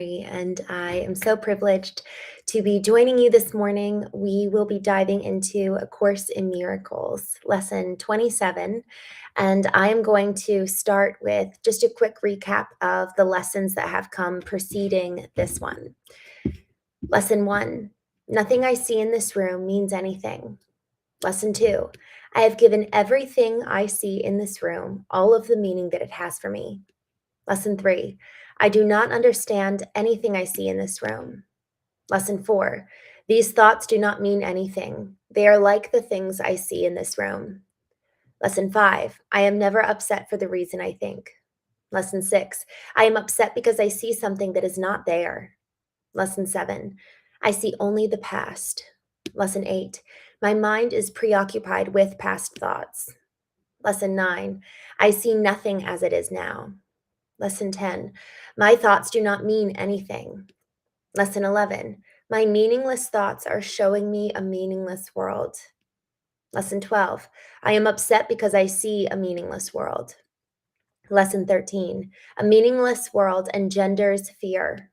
And I am so privileged to be joining you this morning. We will be diving into A Course in Miracles, lesson 27. And I am going to start with just a quick recap of the lessons that have come preceding this one. Lesson 1, nothing I see in this room means anything. Lesson 2, I have given everything I see in this room all of the meaning that it has for me. Lesson 3, I do not understand anything I see in this room. Lesson 4, these thoughts do not mean anything. They are like the things I see in this room. Lesson 5, I am never upset for the reason I think. Lesson 6, I am upset because I see something that is not there. Lesson 7, I see only the past. Lesson 8, my mind is preoccupied with past thoughts. Lesson 9, I see nothing as it is now. Lesson 10, my thoughts do not mean anything. Lesson 11, my meaningless thoughts are showing me a meaningless world. Lesson 12, I am upset because I see a meaningless world. Lesson 13, a meaningless world engenders fear.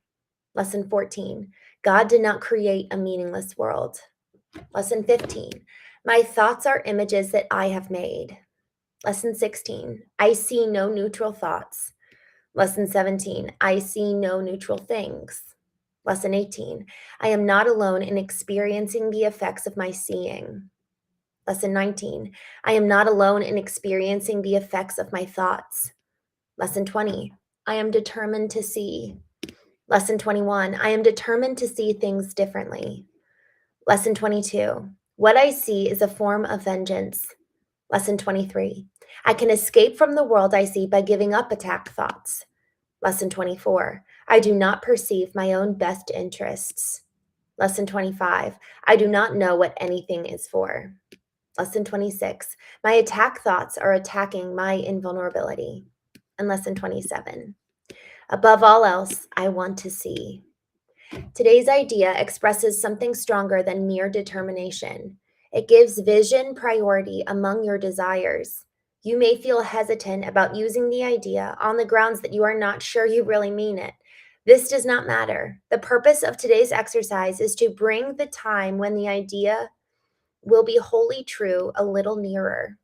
Lesson 14, God did not create a meaningless world. Lesson 15, my thoughts are images that I have made. Lesson 16, I see no neutral thoughts. Lesson 17, I see no neutral things. Lesson 18, I am not alone in experiencing the effects of my seeing. Lesson 19, I am not alone in experiencing the effects of my thoughts. Lesson 20, I am determined to see. Lesson 21, I am determined to see things differently. Lesson 22, what I see is a form of vengeance. Lesson 23, I can escape from the world I see by giving up attack thoughts. Lesson 24, I do not perceive my own best interests. Lesson 25, I do not know what anything is for. Lesson 26, my attack thoughts are attacking my invulnerability. And lesson 27, above all else, I want to see. Today's idea expresses something stronger than mere determination. It gives vision priority among your desires. You may feel hesitant about using the idea on the grounds that you are not sure you really mean it. This does not matter. The purpose of today's exercise is to bring the time when the idea will be wholly true a little nearer.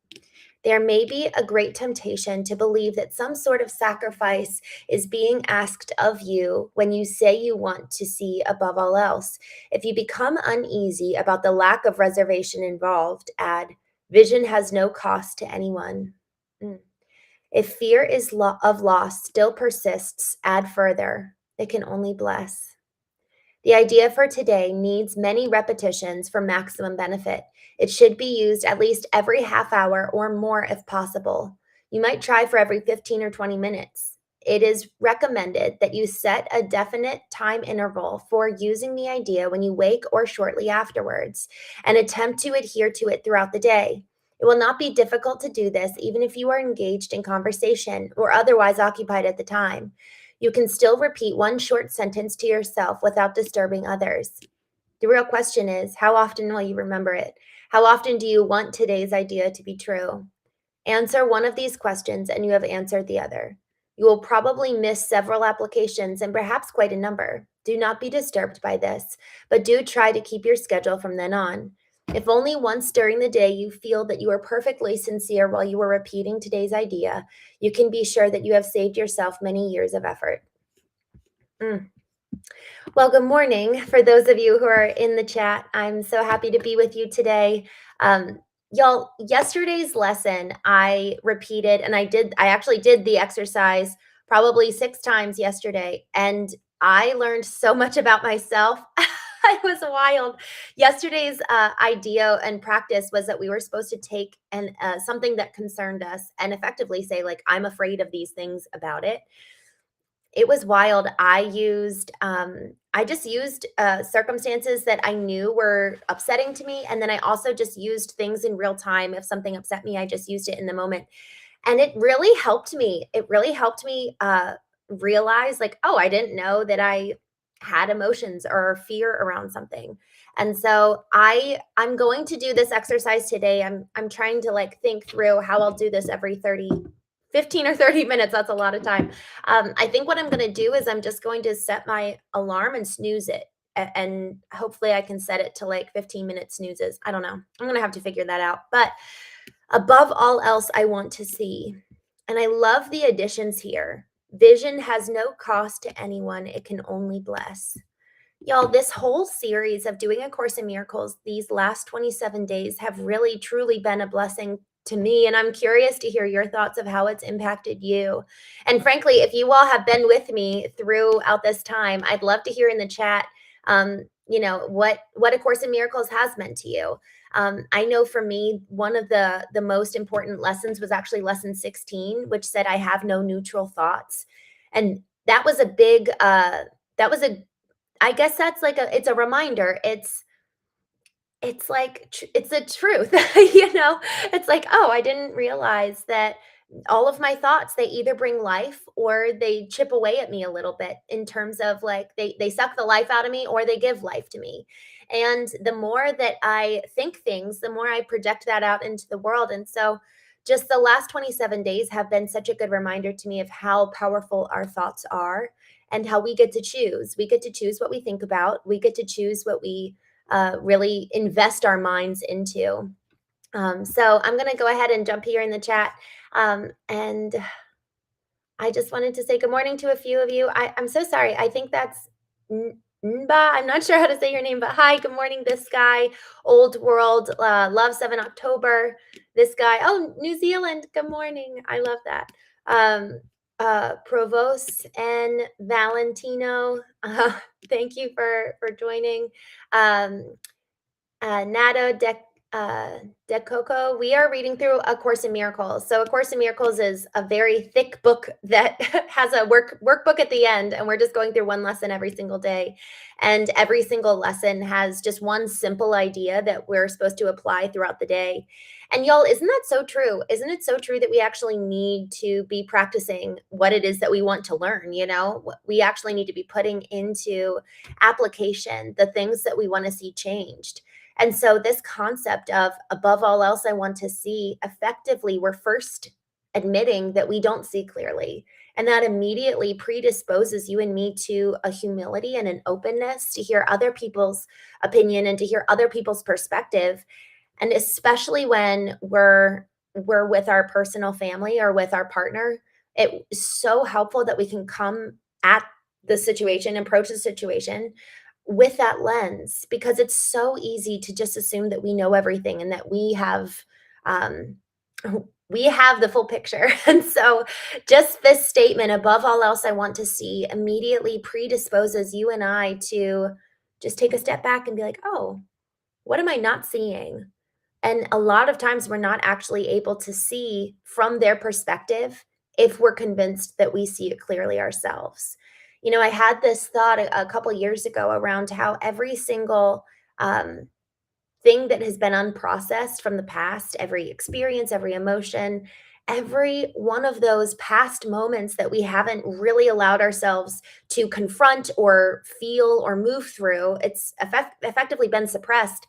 There may be a great temptation to believe that some sort of sacrifice is being asked of you when you say you want to see above all else. If you become uneasy about the lack of reservation involved, add, vision has no cost to anyone. If fear of loss still persists, add further, it can only bless. The idea for today needs many repetitions for maximum benefit. It should be used at least every half hour or more if possible. You might try for every 15 or 20 minutes. It is recommended that you set a definite time interval for using the idea when you wake or shortly afterwards, and attempt to adhere to it throughout the day. It will not be difficult to do this even if you are engaged in conversation or otherwise occupied at the time. You can still repeat one short sentence to yourself without disturbing others. The real question is, how often will you remember it? How often do you want today's idea to be true? Answer one of these questions and you have answered the other. You will probably miss several applications and perhaps quite a number. Do not be disturbed by this, but do try to keep your schedule from then on. If only once during the day you feel that you are perfectly sincere while you are repeating today's idea, you can be sure that you have saved yourself many years of effort. Well, good morning. For those of you who are in the chat, I'm so happy to be with you today. Y'all, yesterday's lesson, I repeated, and I actually did the exercise probably 6 times yesterday, and I learned so much about myself. It was wild. Yesterday's idea and practice was that we were supposed to take something that concerned us and effectively say, like, I'm afraid of these things about it. It was wild. I just used circumstances that I knew were upsetting to me. And then I also just used things in real time. If something upset me, I just used it in the moment. And it really helped me. It really helped me realize, like, oh, I didn't know that I had emotions or fear around something. And so I'm going to do this exercise today. I'm trying to, like, think through how I'll do this every 30 15 or 30 minutes, that's a lot of time. I think what I'm going to do is I'm just going to set my alarm and snooze it. And hopefully I can set it to like 15-minute snoozes. I don't know. I'm going to have to figure that out. But above all else, I want to see. And I love the additions here. Vision has no cost to anyone, it can only bless. Y'all, this whole series of doing A Course in Miracles, these last 27 days have really, truly been a blessing to me. And I'm curious to hear your thoughts of how it's impacted you. And frankly, if you all have been with me throughout this time, I'd love to hear in the chat, what A Course in Miracles has meant to you. I know for me, one of the most important lessons was actually lesson 16, which said, I have no neutral thoughts. And that was a big, that was a I guess that's like it's a reminder. It's like it's the truth, you know? It's like, "Oh, I didn't realize that all of my thoughts, they either bring life or they chip away at me a little bit in terms of like they suck the life out of me or they give life to me." And the more that I think things, the more I project that out into the world. And so just the last 27 days have been such a good reminder to me of how powerful our thoughts are and how we get to choose. We get to choose what we think about. We get to choose what we really invest our minds into. So I'm going to go ahead and jump here in the chat. And I just wanted to say good morning to a few of you. I'm so sorry. I think that's Nba. I'm not sure how to say your name, but hi, good morning, this guy. Old World, love 7 October. This guy, oh, New Zealand, good morning. I love that. Provost and Valentino, thank you for joining. Nato De Coco, we are reading through A Course in Miracles. So A Course in Miracles is a very thick book that has a workbook at the end, and we're just going through one lesson every single day. And every single lesson has just one simple idea that we're supposed to apply throughout the day. And y'all, isn't that so true? Isn't it so true that we actually need to be practicing what it is that we want to learn? You know, we actually need to be putting into application the things that we want to see changed. And so this concept of above all else I want to see, effectively, we're first admitting that we don't see clearly. And that immediately predisposes you and me to a humility and an openness to hear other people's opinion and to hear other people's perspective. And especially when we're with our personal family or with our partner, it's so helpful that we can come at the situation, approach the situation with that lens, because it's so easy to just assume that we know everything and that um, we have the full picture. And so just this statement, above all else I want to see, immediately predisposes you and I to just take a step back and be like, oh, what am I not seeing? And a lot of times we're not actually able to see from their perspective if we're convinced that we see it clearly ourselves. You know, I had this thought a couple years ago around how every single thing that has been unprocessed from the past, every experience, every emotion, every one of those past moments that we haven't really allowed ourselves to confront or feel or move through, it's effectively been suppressed.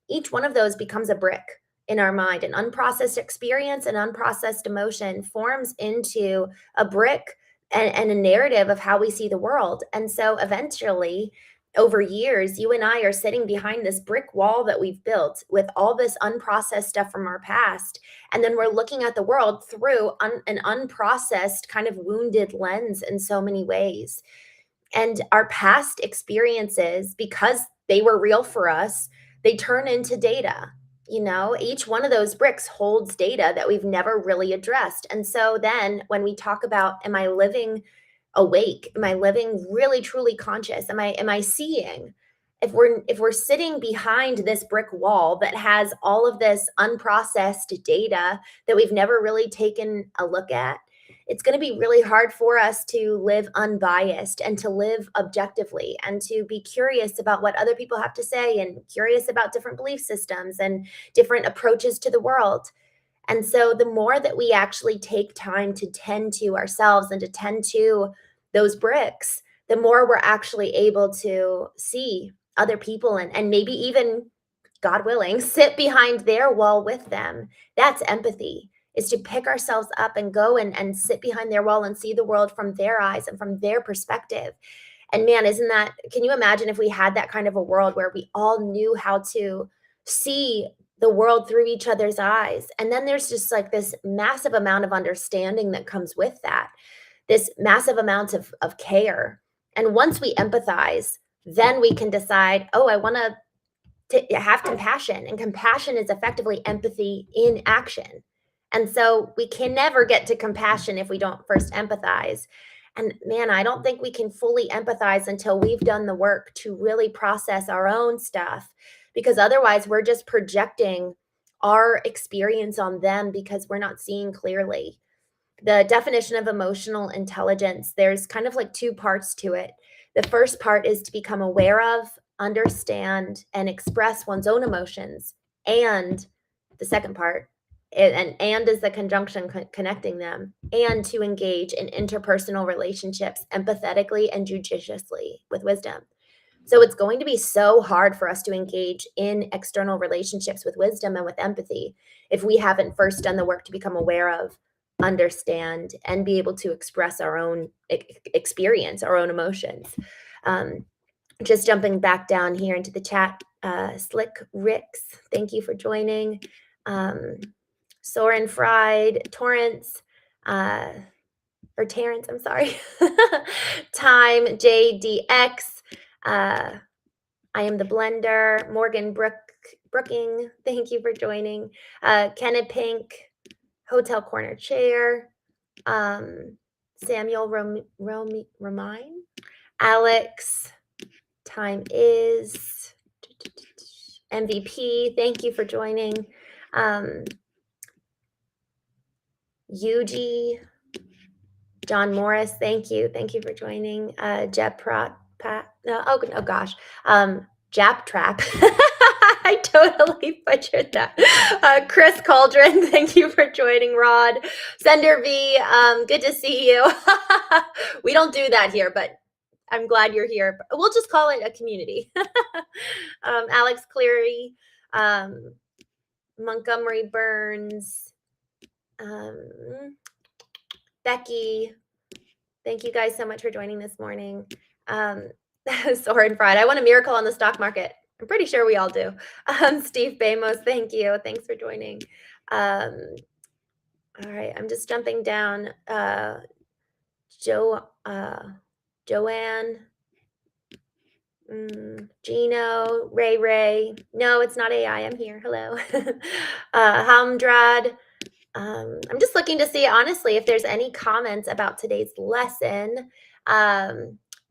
Each one of those becomes a brick in our mind. An unprocessed experience, an unprocessed emotion forms into a brick and a narrative of how we see the world. And so eventually, over years, you and I are sitting behind this brick wall that we've built with all this unprocessed stuff from our past. And then we're looking at the world through an unprocessed, kind of wounded lens in so many ways. And our past experiences, because they were real for us, they turn into data. You know, each one of those bricks holds data that we've never really addressed. And so then when we talk about, am I living awake? Am I living really truly conscious? Am I seeing? If we're sitting behind this brick wall that has all of this unprocessed data that we've never really taken a look at, it's going to be really hard for us to live unbiased and to live objectively and to be curious about what other people have to say and curious about different belief systems and different approaches to the world. And so the more that we actually take time to tend to ourselves and to tend to those bricks, the more we're actually able to see other people and maybe even, God willing, sit behind their wall with them. That's empathy. is to pick ourselves up and go and sit behind their wall and see the world from their eyes and from their perspective. And man, can you imagine if we had that kind of a world where we all knew how to see the world through each other's eyes? And then there's just like this massive amount of understanding that comes with that, this massive amount of care. And once we empathize, then we can decide, oh, I want to have compassion. And compassion is effectively empathy in action. And so we can never get to compassion if we don't first empathize. And man, I don't think we can fully empathize until we've done the work to really process our own stuff, because otherwise we're just projecting our experience on them because we're not seeing clearly. The definition of emotional intelligence, there's kind of like two parts to it. The first part is to become aware of, understand, and express one's own emotions. And the second part, and is the conjunction connecting them, and to engage in interpersonal relationships empathetically and judiciously with wisdom. So it's going to be so hard for us to engage in external relationships with wisdom and with empathy if we haven't first done the work to become aware of, understand, and be able to express our own experience, our own emotions. Just jumping back down here into the chat, Slick Ricks, thank you for joining. Soren Fried, Torrance, or Terrence, I'm sorry. Time, JDX, I am the blender. Morgan Brooking, thank you for joining. Kenneth Pink, Hotel Corner Chair. Samuel Romine. Alex, time is MVP, thank you for joining. Yuji, John Morris, thank you for joining. Jeb Pratt, oh gosh, Jap Trap. I totally butchered that. Chris Cauldron, thank you for joining. Rod, Sender V, good to see you. We don't do that here, but I'm glad you're here. We'll just call it a community. Alex Cleary, Montgomery Burns, Becky, thank you guys so much for joining this morning. Soren Fried, I want a miracle on the stock market. I'm pretty sure we all do. Steve Bamos, thank you. Thanks for joining. All right, I'm just jumping down. Joanne, Gino, Ray. No, it's not AI. I'm here. Hello. Hamdrad. I'm just looking to see, honestly, if there's any comments about today's lesson.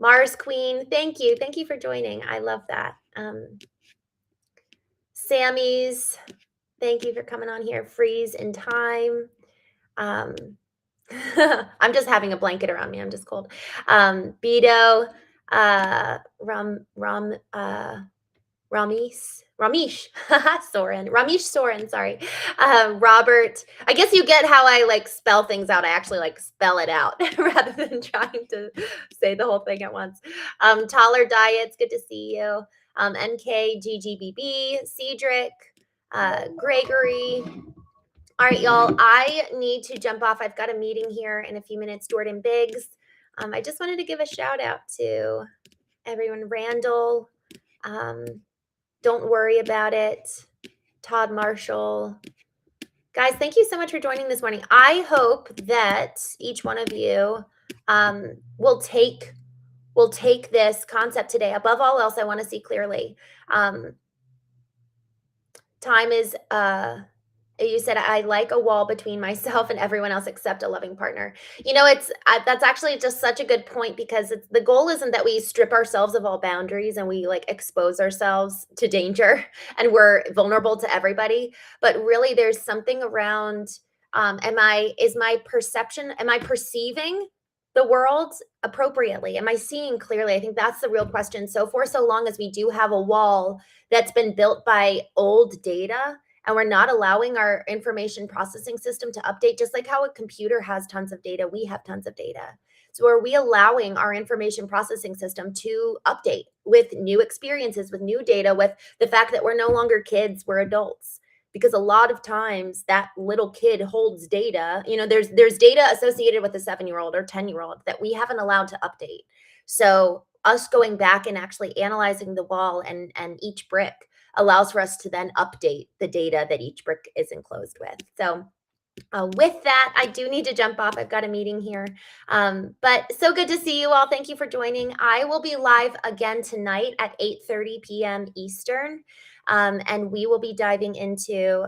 Mars Queen, thank you. Thank you for joining. I love that. Sammy's, thank you for coming on here. Freeze in time. I'm just having a blanket around me. I'm just cold. Beto, Ramesh Soren, sorry. Robert, I guess you get how I like spell things out. I actually like spell it out rather than trying to say the whole thing at once. Taller Diets, good to see you. NK, GGBB, Cedric, Gregory. All right, y'all, I need to jump off. I've got a meeting here in a few minutes. Jordan Biggs. I just wanted to give a shout out to everyone. Randall, don't worry about it. Todd Marshall. Guys, thank you so much for joining this morning. I hope that each one of you will take this concept today. Above all else, I want to see clearly. Time is, you said, I like a wall between myself and everyone else except a loving partner. You know, that's actually just such a good point, because the goal isn't that we strip ourselves of all boundaries and we like expose ourselves to danger and we're vulnerable to everybody. But really there's something around, am I perceiving the world appropriately? Am I seeing clearly? I think that's the real question. So for so long as we do have a wall that's been built by old data, and we're not allowing our information processing system to update, just like how a computer has tons of data, we have tons of data. So are we allowing our information processing system to update with new experiences, with new data, with the fact that we're no longer kids, we're adults? because a lot of times that little kid holds data. There's data associated with a 7-year-old or 10-year-old that we haven't allowed to update. So us going back and actually analyzing the wall and each brick allows for us to then update the data that each brick is enclosed with. So with that, I do need to jump off. I've got a meeting here. But so good to see you all. Thank you for joining. I will be live again tonight at 8:30 p.m. Eastern, and we will be diving into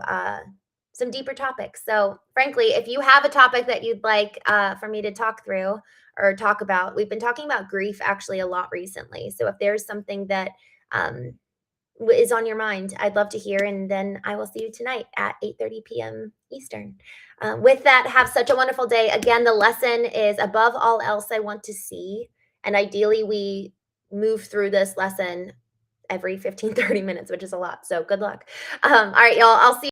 some deeper topics. So, frankly, if you have a topic that you'd like for me to talk through or talk about, we've been talking about grief actually a lot recently. So, if there's something that um, is on your mind, I'd love to hear. And then I will see you tonight at 8:30 p.m. Eastern. With that, have such a wonderful day. Again, the lesson is above all else, I want to see. And ideally, we move through this lesson every 15, 30 minutes, which is a lot. So good luck. All right, y'all. I'll see you.